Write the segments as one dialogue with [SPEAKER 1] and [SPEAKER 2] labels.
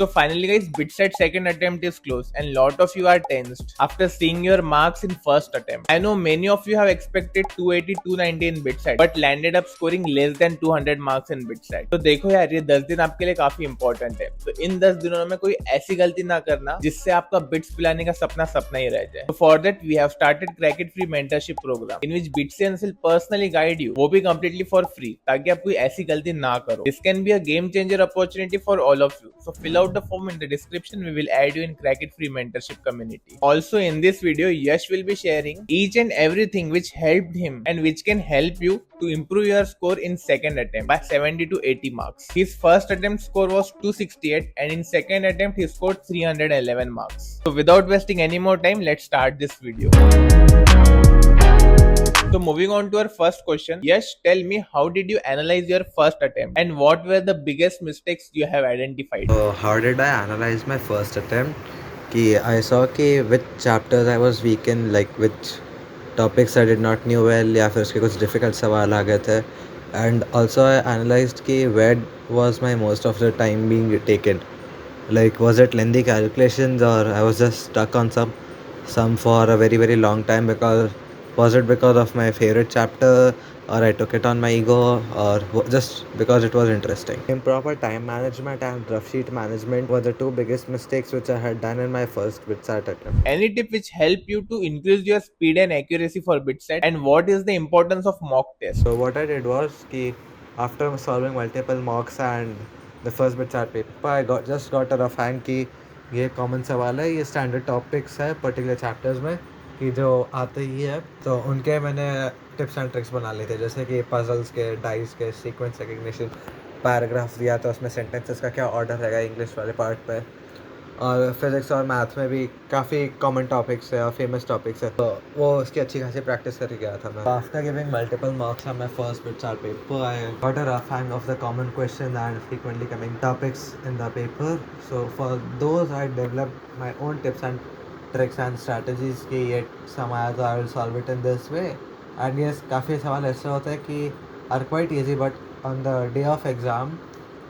[SPEAKER 1] So finally guys, BitSat second attempt is close and lot of you are tensed after seeing your marks in first attempt. I know many of you have expected 280 290 in BitSat but landed up scoring less than 200 marks in BitSat. तो देखो यार, ये 10 दिन आपके लिए काफी important है, तो इन 10 दिनों में कोई ऐसी गलती ना करना जिससे आपका बिट्स पिलाने का सपना सपना ही रह जाए. So for that we have started Crack It Free mentorship program in which Bitsense will personally guide you, वो भी completely for free, ताकि आप कोई ऐसी गलती ना करो. This can be a game changer opportunity for all of you. So fill out the form in the description. We will add you in Crack It Free mentorship community. Also in this video, Yash will be sharing each and everything which helped him and which can help you to improve your score in second attempt by 70 to 80 marks. His first attempt score was 268 and in second attempt he scored 311 marks. So without wasting any more time, let's start this video. So moving on to our first question, Yash, tell me, how did you analyze your first attempt and what were the biggest mistakes you have identified?
[SPEAKER 2] How did I analyze my first attempt? I saw which chapters I was weak in, like which topics I did not knew well, या फिर उसके कुछ difficult सवाल आ गए थे. And also I analyzed where was my most of the time being taken. Like, was it lengthy calculations, or I was just stuck on some for a very very long time, because was it because of my favorite chapter, or I took it on my ego, or just because it was interesting. Improper time management and rough sheet management were the two biggest mistakes which I had done in my first BitSat attempt.
[SPEAKER 1] Any tip which help you to increase your speed and accuracy for BitSat, and what is the importance of mock test?
[SPEAKER 2] So what I did was after solving multiple mocks and the first BitSat paper, I got a rough hang कि ये common सवाल है, ये standard topics है particular chapters में कि जो आते ही है, तो उनके मैंने टिप्स एंड ट्रिक्स बना लिए थे, जैसे कि पजल्स के, डाइस के, सीक्वेंस रिकग्निशन, पैराग्राफ दिया था उसमें सेंटेंसेस का क्या ऑर्डर रहेगा इंग्लिश वाले पार्ट पे, और फिज़िक्स और मैथ में भी काफ़ी कॉमन टॉपिक्स है और फेमस टॉपिक्स है, तो वो उसकी अच्छी खासी प्रैक्टिस करके गया था मैं. After giving multiple marks on my first BitSat paper, I got a rough hang of the common questions and frequently coming topics in the paper. So for those I developed my own tips and tricks and strategies कि ये समाया तो I will solve it in this way. And yes, काफ़ी सवाल ऐसे होते हैं कि are quite easy, but on the day of exam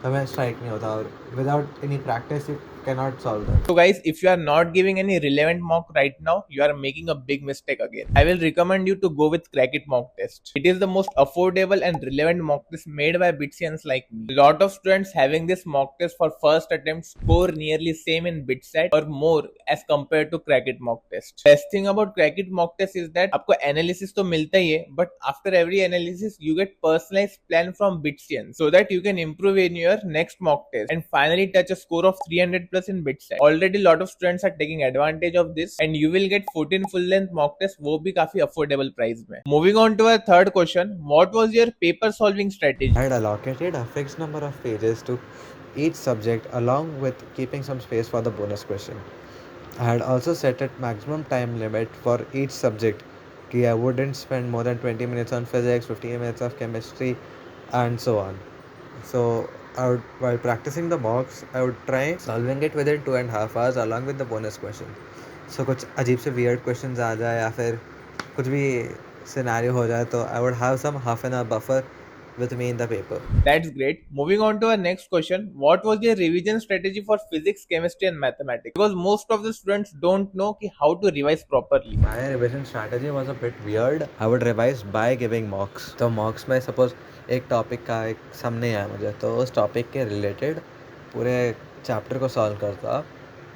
[SPEAKER 2] हमें स्ट्राइक नहीं होता, और without any practice you cannot solve them.
[SPEAKER 1] So guys, if you are not giving any relevant mock right now, you are making a big mistake again. I will recommend you to go with Crack It mock test. It is the most affordable and relevant mock test made by Bitsians like me. Lot of students having this mock test for first attempt score nearly same in BitSat or more as compared to Crack It mock test. Best thing about Crack It mock test is that आपको analysis तो मिलता ही है, but after every analysis you get personalized plan from Bitsians so that you can improve in your next mock test and finally touch a score of 300 plus in BitSat. Already lot of students are taking advantage of this and you will get 14 full length mock tests, वो भी काफी affordable price में. Moving on to our third question, what was your paper solving strategy?
[SPEAKER 2] I had allocated a fixed number of pages to each subject along with keeping some space for the bonus question. I had also set a maximum time limit for each subject. I wouldn't spend more than 20 minutes on physics, 15 minutes of chemistry, and so on. So while practicing the mocks, I would try solving it within 2.5 hours along with the bonus question. So कुछ अजीब से weird questions आ जाए या फिर कुछ भी scenario हो जाए, तो I would have some half an hour buffer with me in the paper.
[SPEAKER 1] That's great. Moving on to our next question, what was your revision strategy for physics, chemistry and mathematics? Because most of the students don't know how to revise properly.
[SPEAKER 2] My revision strategy was a bit weird. I would revise by giving mocks. तो mocks में suppose एक topic का एक सम नहीं आया मुझे, तो उस टॉपिक के रिलेटेड पूरे चैप्टर को सॉल्व करता,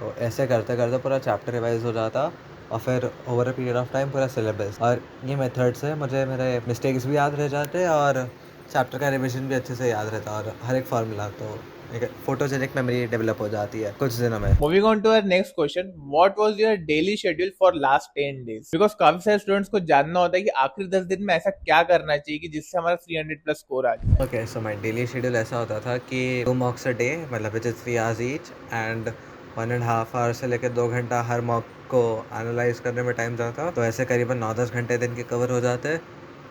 [SPEAKER 2] तो ऐसे करते करते पूरा चैप्टर रिवाइज हो जाता, और फिर over a period of time पूरा सिलेबस. और ये मेथड से मुझे मेरे मिस्टेक्स भी याद रह जाते और चैप्टर का रिविजन भी अच्छे से याद रहता, और हर एक फार्मूला, तो एक फोटोजेनिक मेमोरी डेवलप हो जाती है कुछ दिनों में.
[SPEAKER 1] Moving on to our next question, what was your daily schedule for last 10 days? Because काफी सारे स्टूडेंट्स को जानना होता है कि आखिरी 10 दिन में ऐसा क्या करना चाहिए कि जिससे हमारा 300 प्लस स्कोर आ जाए.
[SPEAKER 2] Okay, so my daily schedule ऐसा होता था कि 2 मॉक्स अ डे, मतलब which is 3 hours each, and 1.5 hour से लेकर 2 घंटा हर मॉक को एनालाइज करने में टाइम जाता, तो ऐसे करीबन 9-10 घंटे दिन के कवर हो जाते.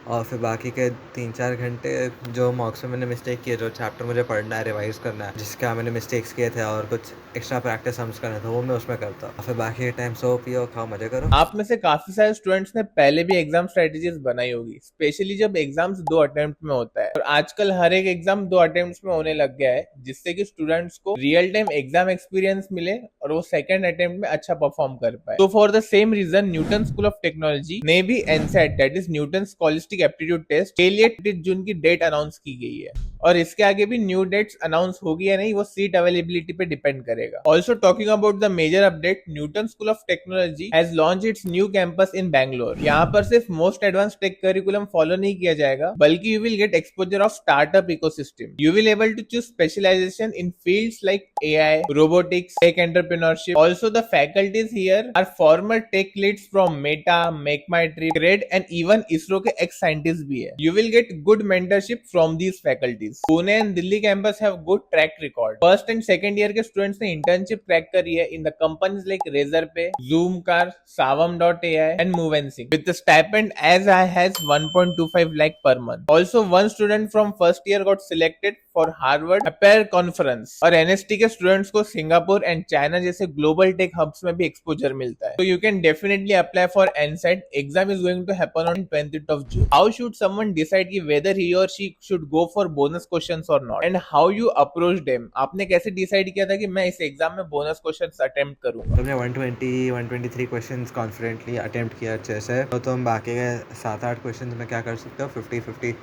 [SPEAKER 2] और फिर बाकी के 3-4 घंटे जो मॉक्स में मैंने मिस्टेक किए, जो चैप्टर मुझे पढ़ना है, रिवाइज करना है, जिसका मैंने मिस्टेक्स किए थे और कुछ एक्स्ट्रा प्रैक्टिस सम्स करना था, वो मैं उसमें करता हूँ। और फिर बाकी के टाइम सो पियो, खाओ, मजे करो।
[SPEAKER 1] आप में से काफी सारे स्टूडेंट्स ने पहले भी एग्जाम स्ट्रेटेजीज बनाई होगी, स्पेशली जब एग्जाम्स 2 अटेम्प्ट में होता है, और आजकल हर एक एग्जाम 2 अटेम्प्ट्स में होने लग गया है, जिससे कि स्टूडेंट्स को रियल टाइम एग्जाम एक्सपीरियंस मिले और वो सेकंड अटेम्प्ट में अच्छा परफॉर्म कर पाए। तो for the same reason Newton school of technology ने भी NSAT, that is Newton scholastic aptitude test के लिए 30 जून की डेट अनाउंस की गई है, और इसके आगे भी न्यू डेट्स अनाउंस होगी या नहीं वो सीट अवेलेबिलिटी पे डिपेंड करेगा। Also talking about the major update, Newton school of Technology has launch its new campus in Bangalore. यहाँ पर सिर्फ most advance tech curriculum follow नहीं किया जाएगा, बल्कि you will get exposure of startup ecosystem. You will able to choose specialization in fields like AI, robotics, tech entrepreneurship. Also, the faculties here are former tech leads from Meta, MakeMyTrip, Cred, and even ISRO के ex scientists भी है. You will get good mentorship from these faculties. Pune and Delhi campus have good track record. First and second year के students ने internship crack करी है in the companies like Razorpay, Zoomcar, Savam.ai, and Movensync with the stipend as high as 1.25 lakh per month. Also, one student from first year got selected for Harvard Appear Conference, और NST के students को Singapore and China जैसे global tech hubs में भी exposure मिलता है। तो you can definitely apply for NSAT. Exam is going to happen on 20th of June. How should someone decide कि वेदर ही और she should go for bonus questions और not, and how you approach them? आपने कैसे decide किया था कि मैं इस एग्जाम में बोनस क्वेश्चंस अटेम्प्ट करूंगा?
[SPEAKER 2] तुमने 123 क्वेश्चंस कॉन्फिडेंटली अटेम्प्ट किया अच्छे से, तो तुम बाकी के 7-8 क्वेश्चंस में क्या कर सकते हो, 50-50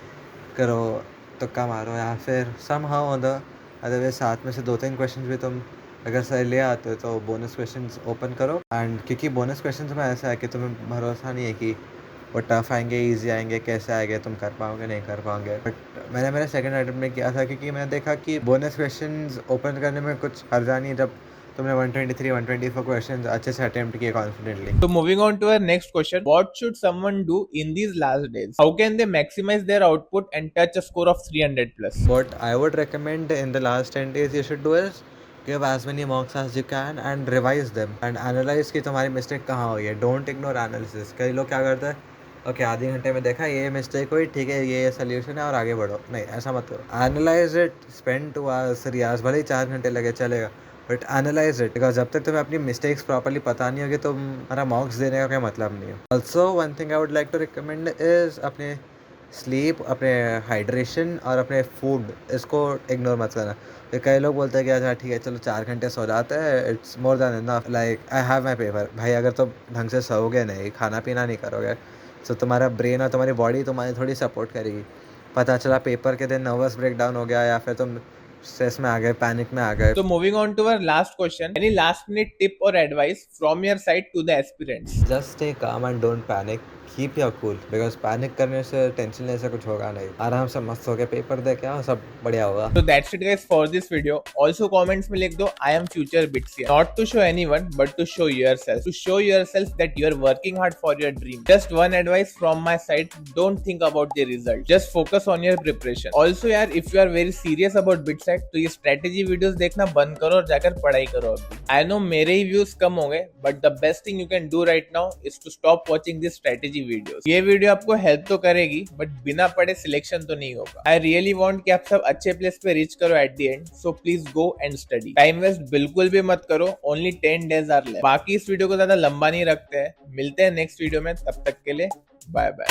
[SPEAKER 2] करो, तुक्का मारो, या फिर somehow on the other way 7 में से 2-3 क्वेश्चंस भी तुम अगर सही ले आते हो तो बोनस क्वेश्चंस ओपन करो। एंड क्योंकि बोनस क्वेश्चंस में ऐसा है कि तुम्हें भरोसा नहीं है कि वो टफ आएंगे, ईजी आएंगे, कैसे आएंगे, तुम कर पाओगे नहीं कर पाओगे। बट मैंने मेरे सेकंड अटेम्प्ट में किया था, क्योंकि मैंने देखा कि बोनस क्वेश्चंस ओपन करने में कुछ हर्जा नहीं जब तुमने 123-124 क्वेश्चंस अच्छे से अटेम्प्ट किए confidently.
[SPEAKER 1] So moving on to our next question, what should someone do in these last days? How can they maximize their output and touch a score of 300 plus?
[SPEAKER 2] What I would recommend in the last 10 days you should do is give as many mocks as you can and revise them and analyze कि तुम्हारी mistake कहाँ हुई है। Don't ignore analysis। कई लोग क्या करते हैं, ओके आधे घंटे में देखा ये मिस्टेक हुई, ठीक है ये सोल्यूशन है और आगे बढ़ो। नहीं, ऐसा मत करो। Analyse it, spend 2 hours 3 hours, भले ही 4 घंटे लगे चलेगा, बट एनालाइज इट, बिकॉज जब तक तुम्हें अपनी मिस्टेक्स प्रॉपर्ली पता नहीं होगी तो हमारा मॉक्स देने का कोई मतलब नहीं है। Also one thing I would like to recommend is अपने स्लीप, अपने हाइड्रेशन और अपने फूड, इसको इग्नोर मत करना। तो कई लोग बोलते हैं कि अच्छा ठीक है चलो 4 घंटे सो जाते हैं, it's more than enough, like I have my paper. भाई अगर तुम ढंग से सोओगे नहीं, खाना पीना नहीं करोगे, तो तुम्हारा ब्रेन और तुम्हारी बॉडी तुम्हारी थोड़ी सपोर्ट करेगी। पता चला पेपर के दिन नर्वस ब्रेकडाउन हो गया या फिर तुम स्ट्रेस में आ गए, पैनिक में आ गए।
[SPEAKER 1] So moving on to our last question, any last minute tip or advice from your side to the aspirants?
[SPEAKER 2] Just stay calm and don't panic, keep your cool, because panic करने से, tension लेने से कुछ होगा नहीं। आराम से मस्त होकर पेपर दे के आओ, सब बढ़िया होगा।
[SPEAKER 1] So that's it guys for this video. Also comments में लिख दो I am future Bitsia. Not to show anyone but to show yourself. To show yourself that you are working hard for your dream. Just one advice from my side, don't think about the result. Just focus on your preparation. Also यार, if you are very serious about Bitsack तो ये strategy videos देखना बंद करो और जाकर पढ़ाई करो अभी। I know मेरे ही views कम होंगे, but the best thing you can do right now is to stop watching this strategy videos. ये वीडियो आपको हेल्प तो करेगी बट बिना पढ़े सिलेक्शन तो नहीं होगा। आई रियली वांट कि आप सब अच्छे प्लेस पे रीच करो at the end, so please go and study. Time waste बिल्कुल भी मत करो, ओनली 10 days आर लेफ्ट। बाकी इस वीडियो को ज्यादा लंबा नहीं रखते हैं, मिलते हैं नेक्स्ट वीडियो में, तब तक के लिए बाय बाय।